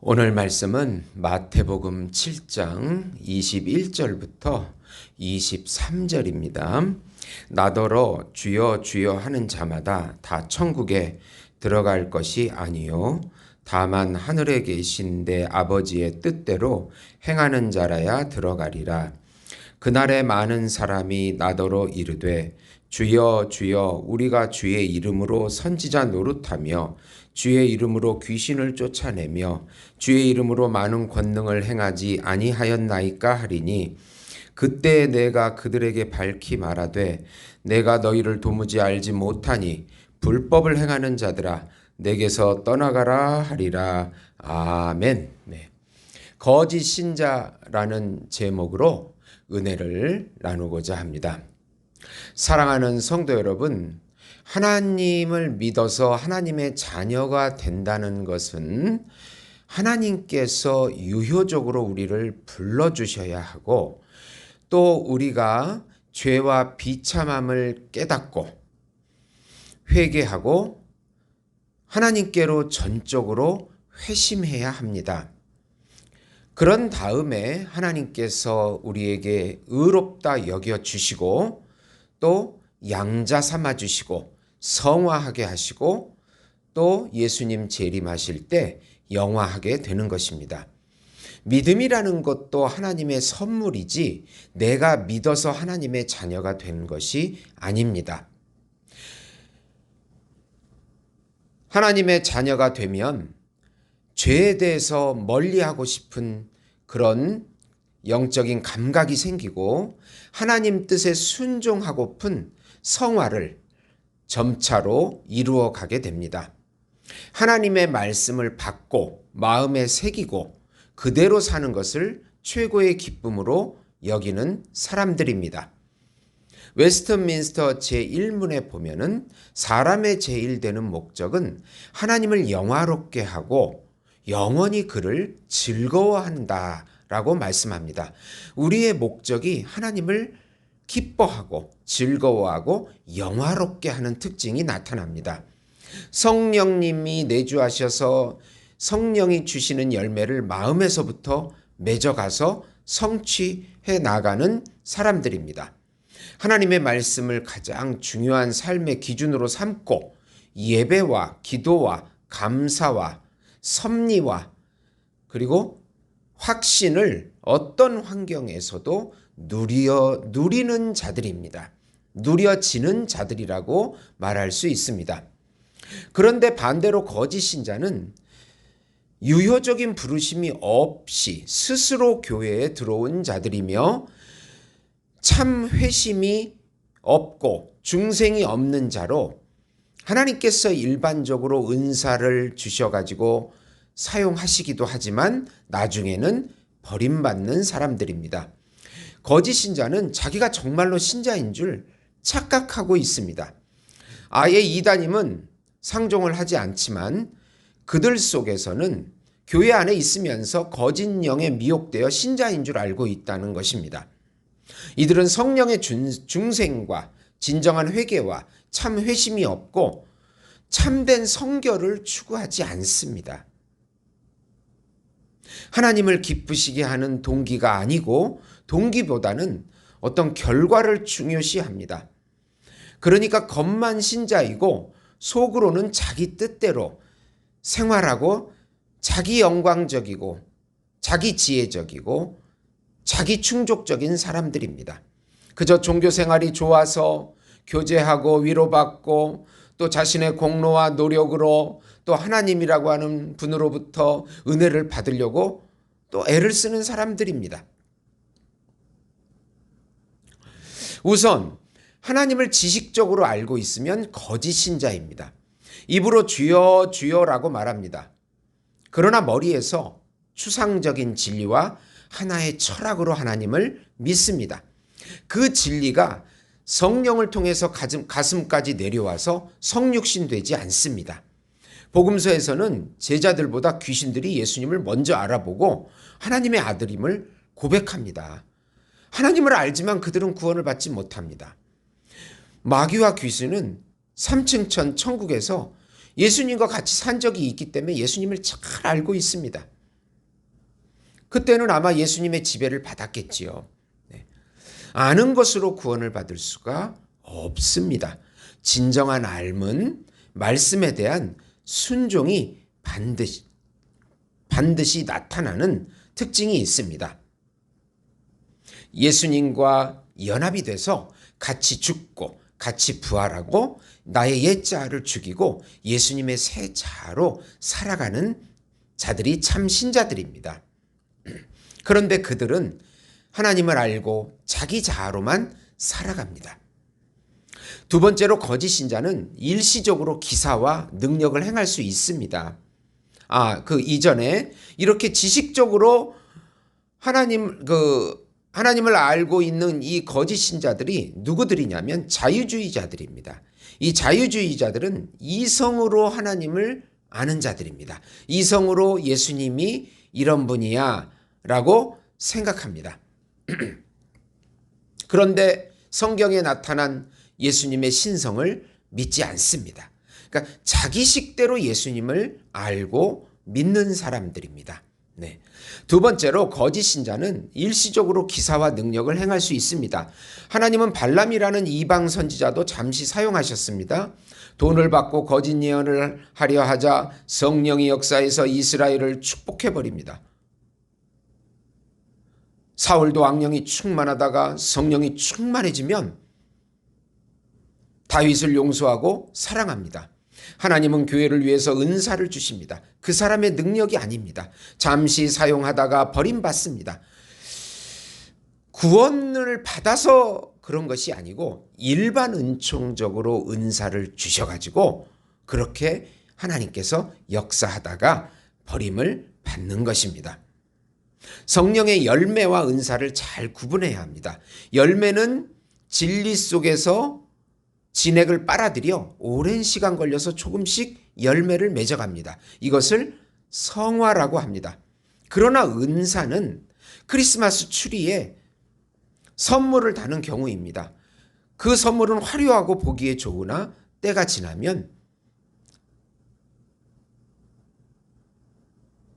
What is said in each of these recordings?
오늘 말씀은 마태복음 7장 21절부터 23절입니다. 나더러 주여 주여 하는 자마다 다 천국에 들어갈 것이 아니요 다만 하늘에 계신 내 아버지의 뜻대로 행하는 자라야 들어가리라. 그날에 많은 사람이 나더러 이르되 주여 주여 우리가 주의 이름으로 선지자 노릇하며 주의 이름으로 귀신을 쫓아내며 주의 이름으로 많은 권능을 행하지 아니하였나이까 하리니 그때 내가 그들에게 밝히 말하되 내가 너희를 도무지 알지 못하니 불법을 행하는 자들아 내게서 떠나가라 하리라. 아멘. 네. 거짓 신자라는 제목으로 은혜를 나누고자 합니다. 사랑하는 성도 여러분, 하나님을 믿어서 하나님의 자녀가 된다는 것은 하나님께서 유효적으로 우리를 불러주셔야 하고 또 우리가 죄와 비참함을 깨닫고 회개하고 하나님께로 전적으로 회심해야 합니다. 그런 다음에 하나님께서 우리에게 의롭다 여겨주시고 또 양자 삼아주시고 성화하게 하시고 또 예수님 재림하실 때 영화하게 되는 것입니다. 믿음이라는 것도 하나님의 선물이지 내가 믿어서 하나님의 자녀가 된 것이 아닙니다. 하나님의 자녀가 되면 죄에 대해서 멀리하고 싶은 그런 영적인 감각이 생기고 하나님 뜻에 순종하고픈 성화를 점차로 이루어 가게 됩니다. 하나님의 말씀을 받고 마음에 새기고 그대로 사는 것을 최고의 기쁨으로 여기는 사람들입니다. 웨스트민스터 제1문에 보면은 사람의 제1되는 목적은 하나님을 영화롭게 하고 영원히 그를 즐거워한다 라고 말씀합니다. 우리의 목적이 하나님을 기뻐하고 즐거워하고 영화롭게 하는 특징이 나타납니다. 성령님이 내주하셔서 성령이 주시는 열매를 마음에서부터 맺어가서 성취해 나가는 사람들입니다. 하나님의 말씀을 가장 중요한 삶의 기준으로 삼고 예배와 기도와 감사와 섭리와 그리고 확신을 어떤 환경에서도 누리는 자들입니다. 누려지는 자들이라고 말할 수 있습니다. 그런데 반대로 거짓 신자는 유효적인 부르심이 없이 스스로 교회에 들어온 자들이며 참 회심이 없고 중생이 없는 자로 하나님께서 일반적으로 은사를 주셔가지고 사용하시기도 하지만 나중에는 버림받는 사람들입니다. 거짓 신자는 자기가 정말로 신자인 줄 착각하고 있습니다. 아예 이단임은 상종을 하지 않지만 그들 속에서는 교회 안에 있으면서 거짓 영에 미혹되어 신자인 줄 알고 있다는 것입니다. 이들은 성령의 중생과 진정한 회개와 참 회심이 없고 참된 성결을 추구하지 않습니다. 하나님을 기쁘시게 하는 동기가 아니고 동기보다는 어떤 결과를 중요시합니다. 그러니까 겉만 신자이고 속으로는 자기 뜻대로 생활하고 자기 영광적이고 자기 지혜적이고 자기 충족적인 사람들입니다. 그저 종교 생활이 좋아서 교제하고 위로받고 또 자신의 공로와 노력으로 또 하나님이라고 하는 분으로부터 은혜를 받으려고 또 애를 쓰는 사람들입니다. 우선 하나님을 지식적으로 알고 있으면 거짓 신자입니다. 입으로 주여 주여라고 말합니다. 그러나 머리에서 추상적인 진리와 하나의 철학으로 하나님을 믿습니다. 그 진리가 성령을 통해서 가슴까지 내려와서 성육신 되지 않습니다. 복음서에서는 제자들보다 귀신들이 예수님을 먼저 알아보고 하나님의 아들임을 고백합니다. 하나님을 알지만 그들은 구원을 받지 못합니다. 마귀와 귀신은 3층 천국에서 예수님과 같이 산 적이 있기 때문에 예수님을 잘 알고 있습니다. 그때는 아마 예수님의 지배를 받았겠지요. 네. 아는 것으로 구원을 받을 수가 없습니다. 진정한 삶은 말씀에 대한 순종이 반드시 나타나는 특징이 있습니다. 예수님과 연합이 돼서 같이 죽고 같이 부활하고 나의 옛자를 죽이고 예수님의 새 자로 살아가는 자들이 참 신자들입니다. 그런데 그들은 하나님을 알고 자기 자아로만 살아갑니다. 두 번째로 거짓 신자는 일시적으로 기사와 능력을 행할 수 있습니다. 그 이전에 이렇게 지식적으로 하나님을 알고 있는 이 거짓 신자들이 누구들이냐면 자유주의자들입니다. 이 자유주의자들은 이성으로 하나님을 아는 자들입니다. 이성으로 예수님이 이런 분이야 라고 생각합니다. 그런데 성경에 나타난 예수님의 신성을 믿지 않습니다. 그러니까 자기식대로 예수님을 알고 믿는 사람들입니다. 네. 두 번째로 거짓 신자는 일시적으로 기사와 능력을 행할 수 있습니다. 하나님은 발람이라는 이방 선지자도 잠시 사용하셨습니다. 돈을 받고 거짓 예언을 하려 하자 성령이 역사해서 이스라엘을 축복해 버립니다. 사울도 악령이 충만하다가 성령이 충만해지면 다윗을 용서하고 사랑합니다. 하나님은 교회를 위해서 은사를 주십니다. 그 사람의 능력이 아닙니다. 잠시 사용하다가 버림받습니다. 구원을 받아서 그런 것이 아니고 일반 은총적으로 은사를 주셔가지고 그렇게 하나님께서 역사하다가 버림을 받는 것입니다. 성령의 열매와 은사를 잘 구분해야 합니다. 열매는 진리 속에서 진액을 빨아들여 오랜 시간 걸려서 조금씩 열매를 맺어갑니다. 이것을 성화라고 합니다. 그러나 은사는 크리스마스 추리에 선물을 다는 경우입니다. 그 선물은 화려하고 보기에 좋으나 때가 지나면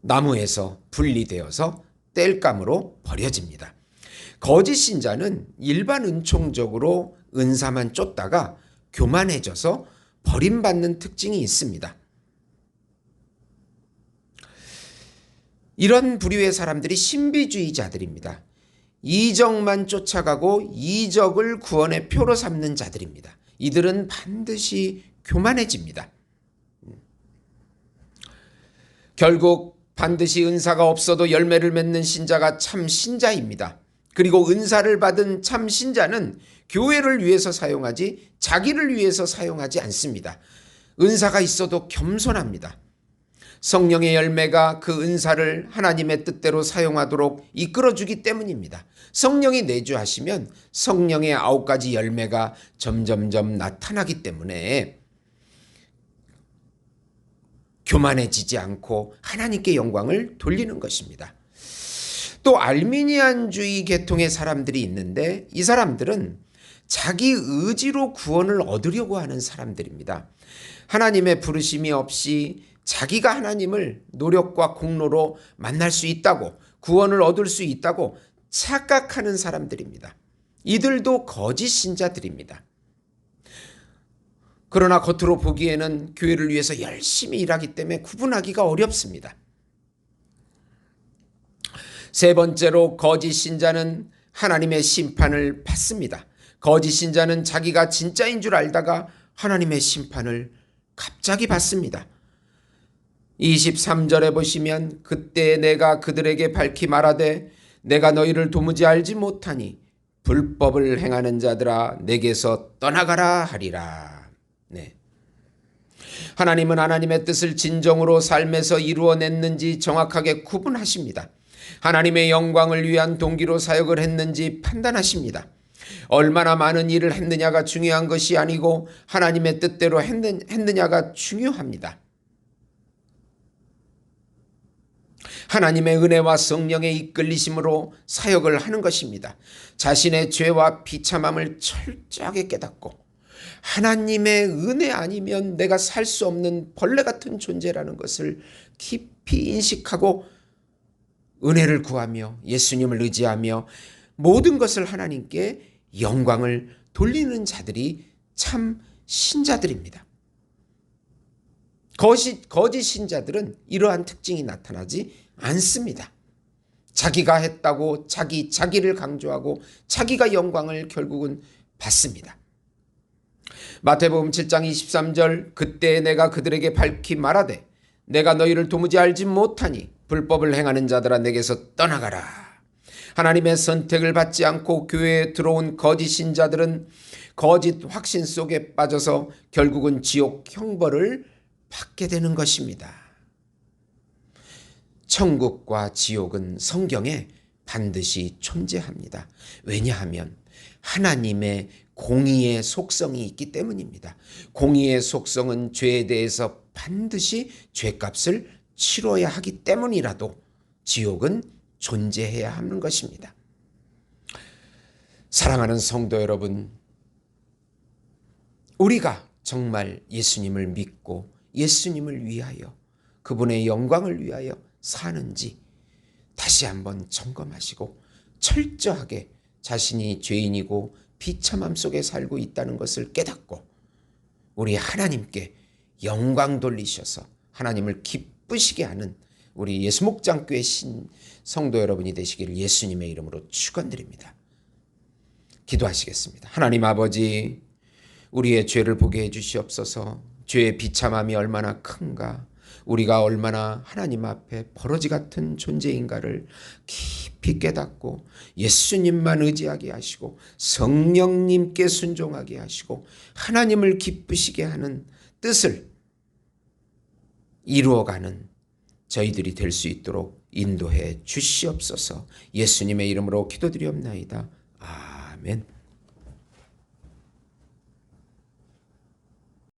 나무에서 분리되어서 땔감으로 버려집니다. 거짓 신자는 일반 은총적으로 은사만 쫓다가 교만해져서 버림받는 특징이 있습니다. 이런 부류의 사람들이 신비주의자들입니다. 이적만 쫓아가고 이적을 구원의 표로 삼는 자들입니다. 이들은 반드시 교만해집니다. 결국 반드시 은사가 없어도 열매를 맺는 신자가 참 신자입니다. 그리고 은사를 받은 참 신자는 교회를 위해서 사용하지 자기를 위해서 사용하지 않습니다. 은사가 있어도 겸손합니다. 성령의 열매가 그 은사를 하나님의 뜻대로 사용하도록 이끌어주기 때문입니다. 성령이 내주하시면 성령의 9가지 열매가 점점점 나타나기 때문에 교만해지지 않고 하나님께 영광을 돌리는 것입니다. 또 알미니안주의 계통의 사람들이 있는데 이 사람들은 자기 의지로 구원을 얻으려고 하는 사람들입니다. 하나님의 부르심이 없이 자기가 하나님을 노력과 공로로 만날 수 있다고 구원을 얻을 수 있다고 착각하는 사람들입니다. 이들도 거짓 신자들입니다. 그러나 겉으로 보기에는 교회를 위해서 열심히 일하기 때문에 구분하기가 어렵습니다. 세 번째로 거짓 신자는 하나님의 심판을 받습니다. 거짓 신자는 자기가 진짜인 줄 알다가 하나님의 심판을 갑자기 받습니다. 23절에 보시면 그때 내가 그들에게 밝히 말하되 내가 너희를 도무지 알지 못하니 불법을 행하는 자들아 내게서 떠나가라 하리라. 네. 하나님은 하나님의 뜻을 진정으로 삶에서 이루어냈는지 정확하게 구분하십니다. 하나님의 영광을 위한 동기로 사역을 했는지 판단하십니다. 얼마나 많은 일을 했느냐가 중요한 것이 아니고 하나님의 뜻대로 했느냐가 중요합니다. 하나님의 은혜와 성령의 이끌리심으로 사역을 하는 것입니다. 자신의 죄와 비참함을 철저하게 깨닫고 하나님의 은혜 아니면 내가 살 수 없는 벌레 같은 존재라는 것을 깊이 인식하고 은혜를 구하며 예수님을 의지하며 모든 것을 하나님께 영광을 돌리는 자들이 참 신자들입니다. 거짓 신자들은 이러한 특징이 나타나지 않습니다. 자기가 했다고 자기를 강조하고 자기가 영광을 결국은 받습니다. 마태복음 7장 23절 그때 내가 그들에게 밝히 말하되 내가 너희를 도무지 알지 못하니 불법을 행하는 자들아 내게서 떠나가라. 하나님의 선택을 받지 않고 교회에 들어온 거짓 신자들은 거짓 확신 속에 빠져서 결국은 지옥 형벌을 받게 되는 것입니다. 천국과 지옥은 성경에 반드시 존재합니다. 왜냐하면 하나님의 공의의 속성이 있기 때문입니다. 공의의 속성은 죄에 대해서 반드시 죄값을 치러야 하기 때문이라도 지옥은 존재해야 하는 것입니다. 사랑하는 성도 여러분, 우리가 정말 예수님을 믿고 예수님을 위하여 그분의 영광을 위하여 사는지 다시 한번 점검하시고 철저하게 자신이 죄인이고 비참함 속에 살고 있다는 것을 깨닫고 우리 하나님께 영광 돌리셔서 하나님을 기쁘시게 하는 우리 예수목장교회 성도 여러분이 되시기를 예수님의 이름으로 축원드립니다. 기도하시겠습니다. 하나님 아버지, 우리의 죄를 보게 해주시옵소서. 죄의 비참함이 얼마나 큰가, 우리가 얼마나 하나님 앞에 버러지 같은 존재인가를 깊이 깨닫고 예수님만 의지하게 하시고 성령님께 순종하게 하시고 하나님을 기쁘시게 하는 뜻을 이루어가는 저희들이 될 수 있도록 인도해 주시옵소서. 예수님의 이름으로 기도드리옵나이다. 아멘.